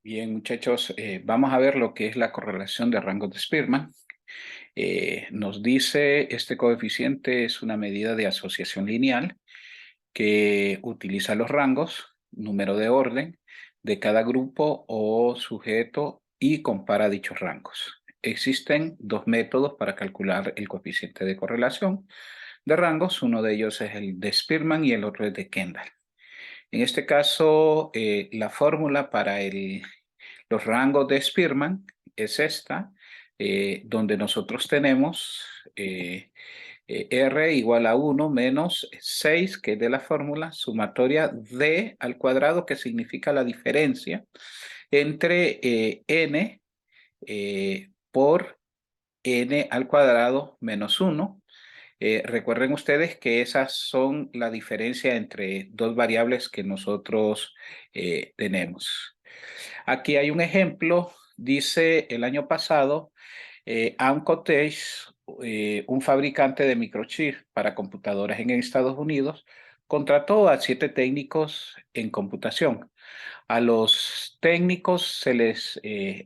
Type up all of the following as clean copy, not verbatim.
Bien, muchachos, vamos a ver lo que es la correlación de rangos de Spearman. Nos dice este coeficiente es una medida de asociación lineal que utiliza los rangos, número de orden de cada grupo o sujeto y compara dichos rangos. Existen dos métodos para calcular el coeficiente de correlación de rangos. Uno de ellos es el de Spearman y el otro es de Kendall. En este caso, la fórmula para los rangos de Spearman es esta, donde nosotros tenemos R igual a 1 menos 6, que es de la fórmula sumatoria D al cuadrado, que significa la diferencia entre N por N al cuadrado menos 1. Recuerden ustedes que esas son la diferencia entre dos variables que nosotros tenemos. Aquí hay un ejemplo. Dice el año pasado, Amcotech, un fabricante de microchips para computadoras en Estados Unidos, contrató a 7 técnicos en computación. A los técnicos se les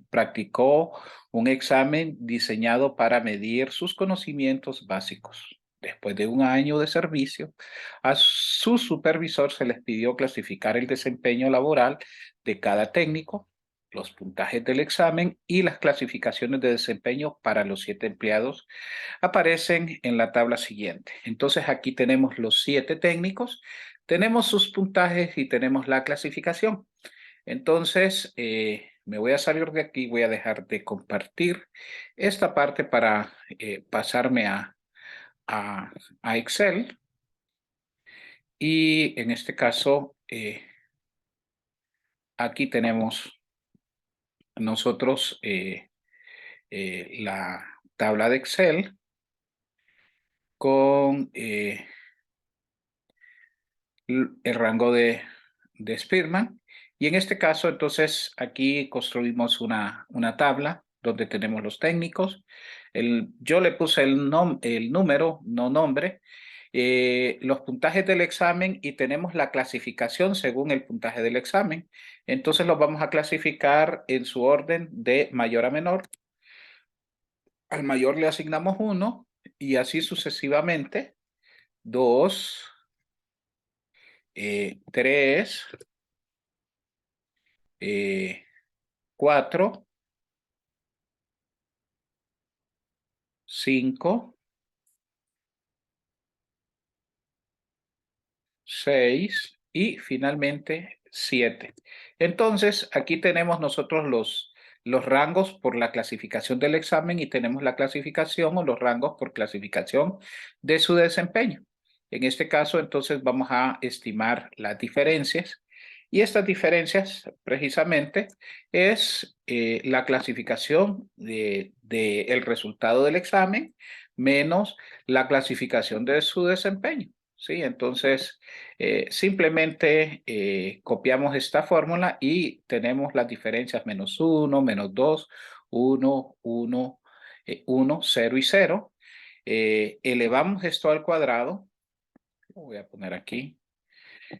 practicó un examen diseñado para medir sus conocimientos básicos. Después de un año de servicio, a su supervisor se les pidió clasificar el desempeño laboral de cada técnico, los puntajes del examen y las clasificaciones de desempeño para los 7 empleados aparecen en la tabla siguiente. Entonces aquí tenemos los 7 técnicos, tenemos sus puntajes y tenemos la clasificación. Entonces, me voy a salir de aquí, voy a dejar de compartir esta parte para pasarme a, a Excel. Y en este caso, aquí tenemos nosotros la tabla de Excel con el rango de Spearman. Y en este caso, entonces, aquí construimos una tabla donde tenemos los técnicos. Yo le puse el número, no nombre, los puntajes del examen y tenemos la clasificación según el puntaje del examen. Entonces los vamos a clasificar en su orden de mayor a menor. Al mayor le asignamos 1 y así sucesivamente. 2, 3, 4, 5, 6 y finalmente 7. Entonces, aquí tenemos nosotros los rangos por la clasificación del examen y tenemos la clasificación o los rangos por clasificación de su desempeño. En este caso, entonces, vamos a estimar las diferencias. Y estas diferencias, precisamente, es la clasificación el resultado del examen menos la clasificación de su desempeño. ¿Sí? Entonces, simplemente copiamos esta fórmula y tenemos las diferencias menos 1, menos 2, 1, 1, 1, 0 y 0. Elevamos esto al cuadrado. Lo voy a poner aquí.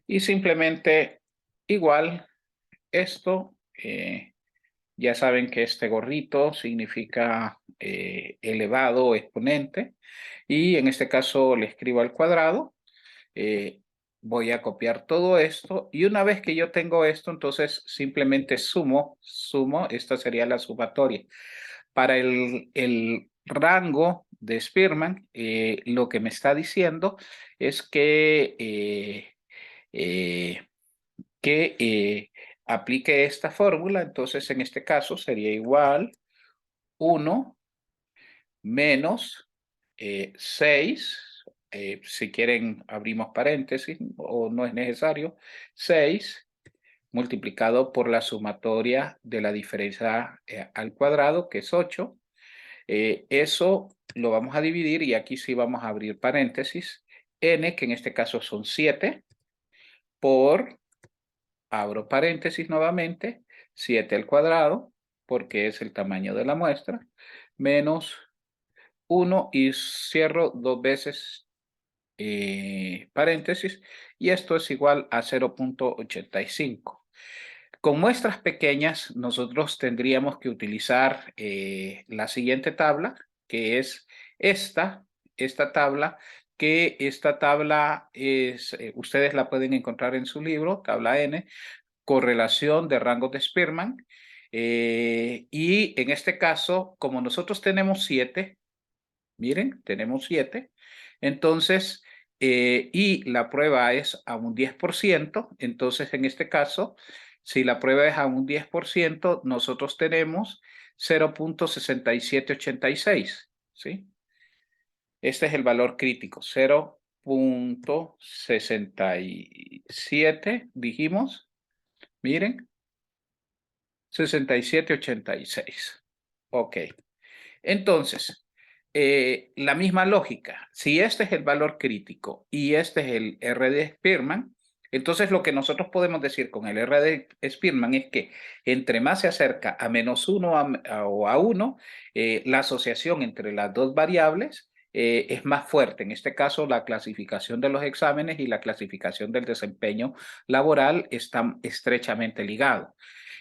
Y simplemente igual esto, ya saben que este gorrito significa elevado o exponente. Y en este caso le escribo al cuadrado. Eh, Voy a copiar todo esto y una vez que yo tengo esto, entonces simplemente sumo, esta sería la sumatoria. Para el rango de Spearman, lo que me está diciendo es eh, que aplique esta fórmula. Entonces en este caso sería igual 1 menos 6, si quieren abrimos paréntesis o no es necesario, 6 multiplicado por la sumatoria de la diferencia al cuadrado, que es 8. Eso lo vamos a dividir y aquí sí vamos a abrir paréntesis, n, que en este caso son 7, por, abro paréntesis nuevamente, 7 al cuadrado, porque es el tamaño de la muestra, menos 1 y cierro dos veces paréntesis y esto es igual a 0.85. Con muestras pequeñas, nosotros tendríamos que utilizar la siguiente tabla, que es esta tabla, que esta tabla es, ustedes la pueden encontrar en su libro, tabla N, correlación de rangos de Spearman. Y en este caso, como nosotros tenemos 7, miren, tenemos 7, entonces, y la prueba es a un 10%, entonces en este caso, si la prueba es a un 10%, nosotros tenemos 0.6786, ¿sí? Este es el valor crítico, 0.67, dijimos, miren, 6786. Ok. Entonces, la misma lógica. Si este es el valor crítico y este es el R de Spearman, entonces lo que nosotros podemos decir con el R de Spearman es que entre más se acerca a -1 o a 1, la asociación entre las dos variables es más fuerte. En este caso, la clasificación de los exámenes y la clasificación del desempeño laboral están estrechamente ligados.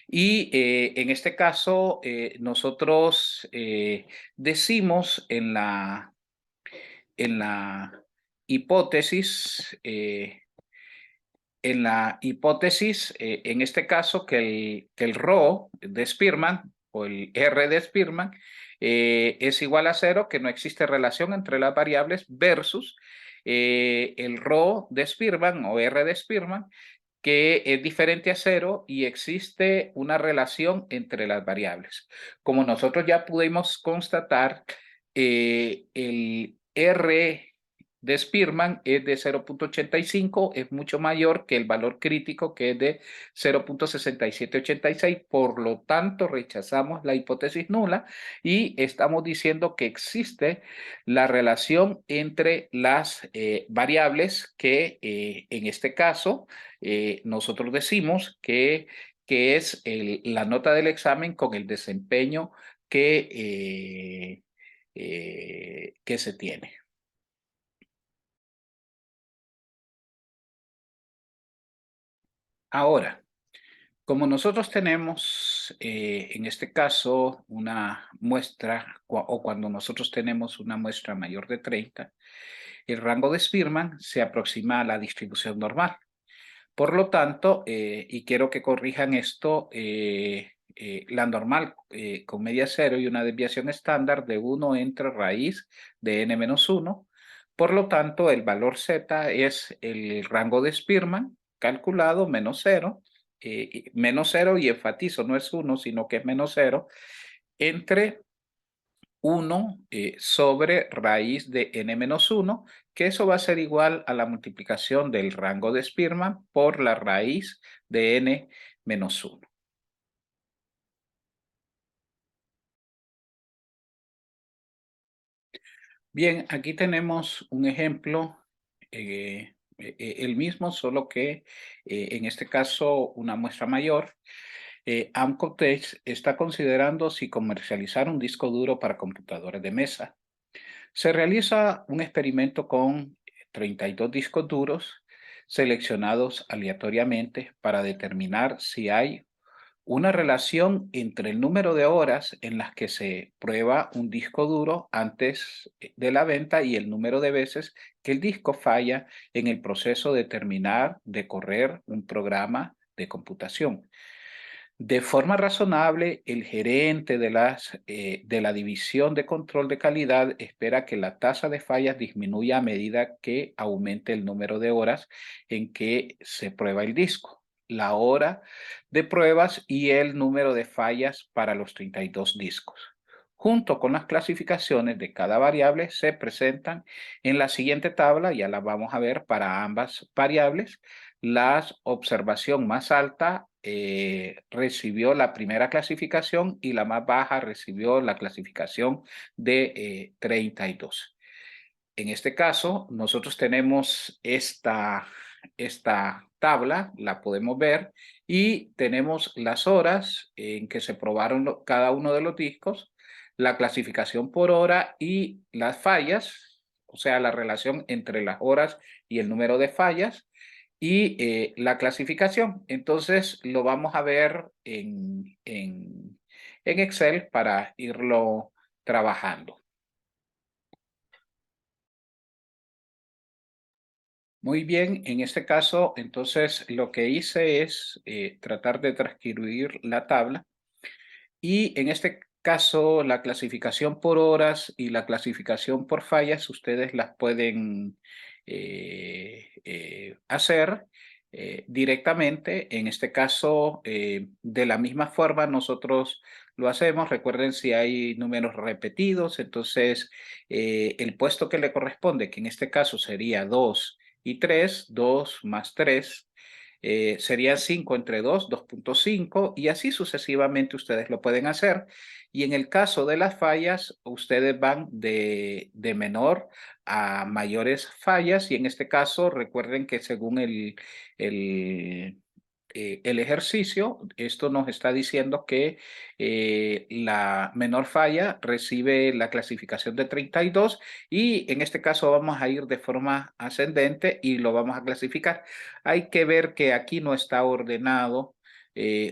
Y en este caso, nosotros decimos en la hipótesis, en este caso, que el ρ de Spearman o el R de Spearman es igual a 0, que no existe relación entre las variables versus el ρ de Spearman o R de Spearman, que es diferente a 0 y existe una relación entre las variables. Como nosotros ya pudimos constatar, el R de Spearman es de 0.85, es mucho mayor que el valor crítico, que es de 0.6786, por lo tanto rechazamos la hipótesis nula y estamos diciendo que existe la relación entre las variables que en este caso nosotros decimos que es la nota del examen con el desempeño que se tiene. Ahora, como nosotros tenemos en este caso una muestra, o cuando nosotros tenemos una muestra mayor de 30, el rango de Spearman se aproxima a la distribución normal. Por lo tanto, y quiero que corrijan esto, la normal con media cero y una desviación estándar de 1 entre raíz de n-1. Por lo tanto, el valor z es el rango de Spearman calculado menos 0, menos 0, y enfatizo, no es 1, sino que es menos 0, entre 1 sobre raíz de n-1, que eso va a ser igual a la multiplicación del rango de Spearman por la raíz de n-1. Bien, aquí tenemos un ejemplo, el mismo, solo que en este caso una muestra mayor. Amcotex está considerando si comercializar un disco duro para computadores de mesa. Se realiza un experimento con 32 discos duros seleccionados aleatoriamente para determinar si hay una relación entre el número de horas en las que se prueba un disco duro antes de la venta y el número de veces que el disco falla en el proceso de terminar de correr un programa de computación. De forma razonable, el gerente de la división de control de calidad espera que la tasa de fallas disminuya a medida que aumente el número de horas en que se prueba el disco, la hora de pruebas y el número de fallas para los 32 discos. Junto con las clasificaciones de cada variable se presentan en la siguiente tabla, ya la vamos a ver para ambas variables. La observación más alta recibió la primera clasificación y la más baja recibió la clasificación de 32. En este caso, nosotros tenemos esta tabla, la podemos ver, y tenemos las horas en que se probaron cada uno de los discos, la clasificación por hora y las fallas, o sea, la relación entre las horas y el número de fallas. y la clasificación. Entonces lo vamos a ver en Excel para irlo trabajando. Muy bien, en este caso, entonces lo que hice es tratar de transcribir la tabla. Y en este caso, la clasificación por horas y la clasificación por fallas, ustedes las pueden hacer directamente. En este caso, de la misma forma, nosotros lo hacemos. Recuerden si hay números repetidos, entonces el puesto que le corresponde, que en este caso sería 2 y 3, 2 más 3 serían 5 entre 2, 2.5 y así sucesivamente ustedes lo pueden hacer. Y en el caso de las fallas, ustedes van de menor a mayores fallas y en este caso recuerden que según el, el ejercicio, esto nos está diciendo que la menor falla recibe la clasificación de 32 y en este caso vamos a ir de forma ascendente y lo vamos a clasificar. Hay que ver que aquí no está ordenado.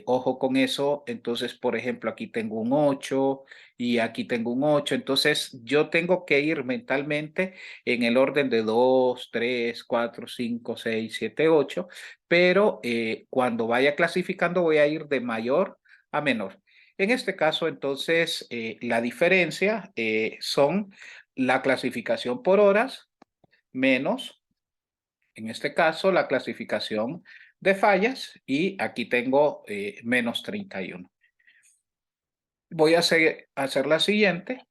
Ojo con eso. Entonces, por ejemplo, aquí tengo un 8 y aquí tengo un 8. Entonces, yo tengo que ir mentalmente en el orden de 2, 3, 4, 5, 6, 7, 8. Pero cuando vaya clasificando voy a ir de mayor a menor. En este caso, entonces, la diferencia son la clasificación por horas menos, en este caso, la clasificación de fallas y aquí tengo menos 31. Voy a hacer la siguiente,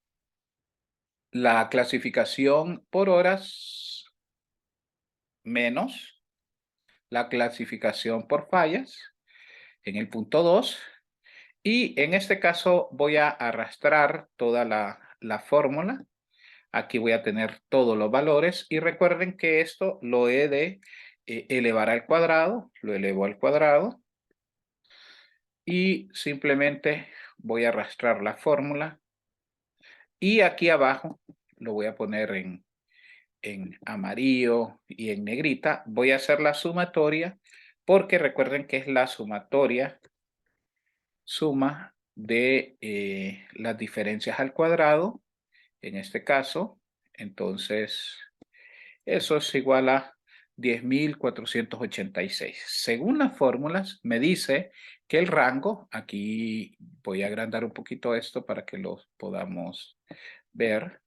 la clasificación por horas menos la clasificación por fallas en el punto 2 y en este caso voy a arrastrar toda la fórmula. Aquí voy a tener todos los valores y recuerden que esto lo he de elevar al cuadrado, lo elevo al cuadrado y simplemente voy a arrastrar la fórmula y aquí abajo lo voy a poner en amarillo y en negrita. Voy a hacer la sumatoria porque recuerden que es la suma de las diferencias al cuadrado en este caso. Entonces, eso es igual a 10.486. Según las fórmulas, me dice que el rango, aquí voy a agrandar un poquito esto para que lo podamos ver,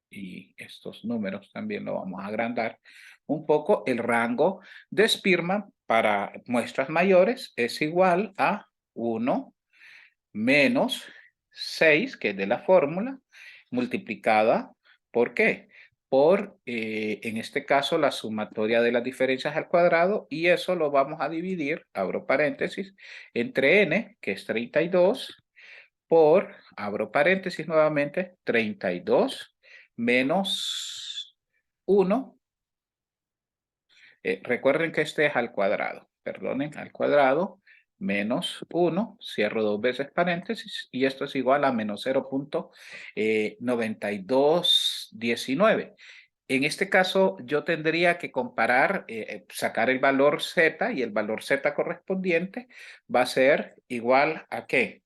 y estos números también lo vamos a agrandar un poco. El rango de Spearman para muestras mayores es igual a 1 menos 6, que es de la fórmula, multiplicada ¿por qué? Por, en este caso, la sumatoria de las diferencias al cuadrado, y eso lo vamos a dividir, abro paréntesis, entre n, que es 32, por, abro paréntesis nuevamente, 32 menos 1. Recuerden que este es al cuadrado, perdonen, al cuadrado, menos 1, cierro dos veces paréntesis, y esto es igual a menos 0.9219. En este caso, yo tendría que comparar, sacar el valor z, y el valor z correspondiente va a ser igual a ¿qué?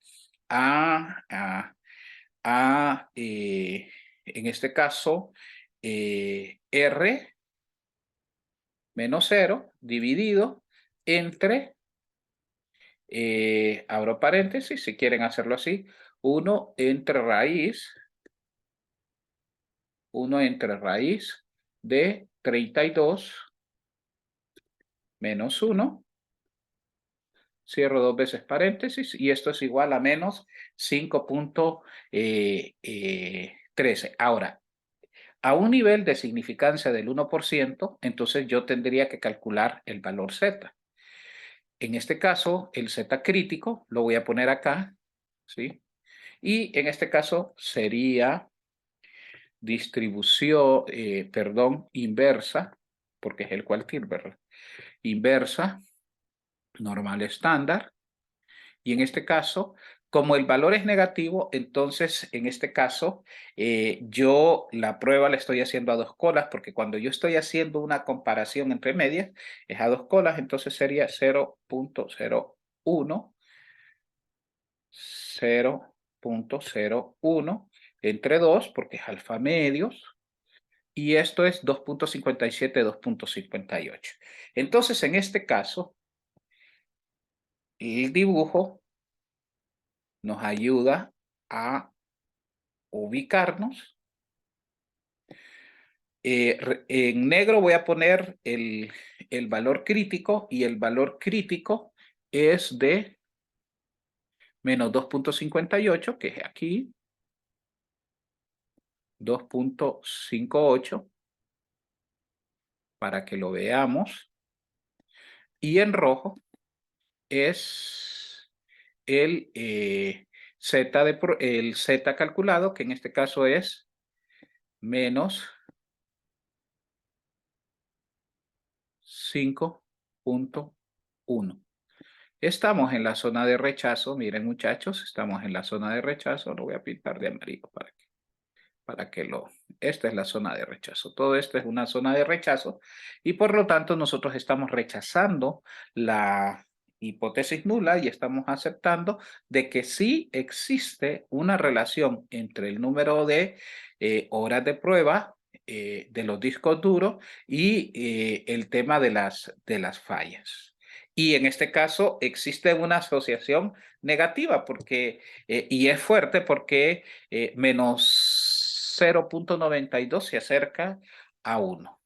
En este caso, R menos 0 dividido entre, abro paréntesis, si quieren hacerlo así, 1 entre raíz de 32 menos 1, cierro dos veces paréntesis, y esto es igual a menos 5.13. Ahora, a un nivel de significancia del 1%, entonces yo tendría que calcular el valor z. En este caso, el z crítico lo voy a poner acá, ¿sí? Y en este caso sería distribución, perdón, inversa, porque es el cuartil, ¿verdad? Inversa, normal estándar. Y en este caso Como el valor es negativo, entonces en este caso yo la prueba la estoy haciendo a dos colas, porque cuando yo estoy haciendo una comparación entre medias es a dos colas, entonces sería 0.01, 0.01 entre 2, porque es alfa medios, y esto es 2.57, 2.58. Entonces en este caso, el dibujo nos ayuda a ubicarnos. En negro voy a poner el valor crítico, y el valor crítico es de menos 2.58, que es aquí, 2.58, para que lo veamos. Y en rojo es el Z calculado, que en este caso es menos 5.1. Estamos en la zona de rechazo. Miren, muchachos, estamos en la zona de rechazo. Lo voy a pintar de amarillo para que lo... Esta es la zona de rechazo. Todo esto es una zona de rechazo y por lo tanto nosotros estamos rechazando la hipótesis nula y estamos aceptando de que sí existe una relación entre el número de horas de prueba de los discos duros y el tema de las fallas. Y en este caso existe una asociación negativa porque, y es fuerte porque menos 0.92 se acerca a 1.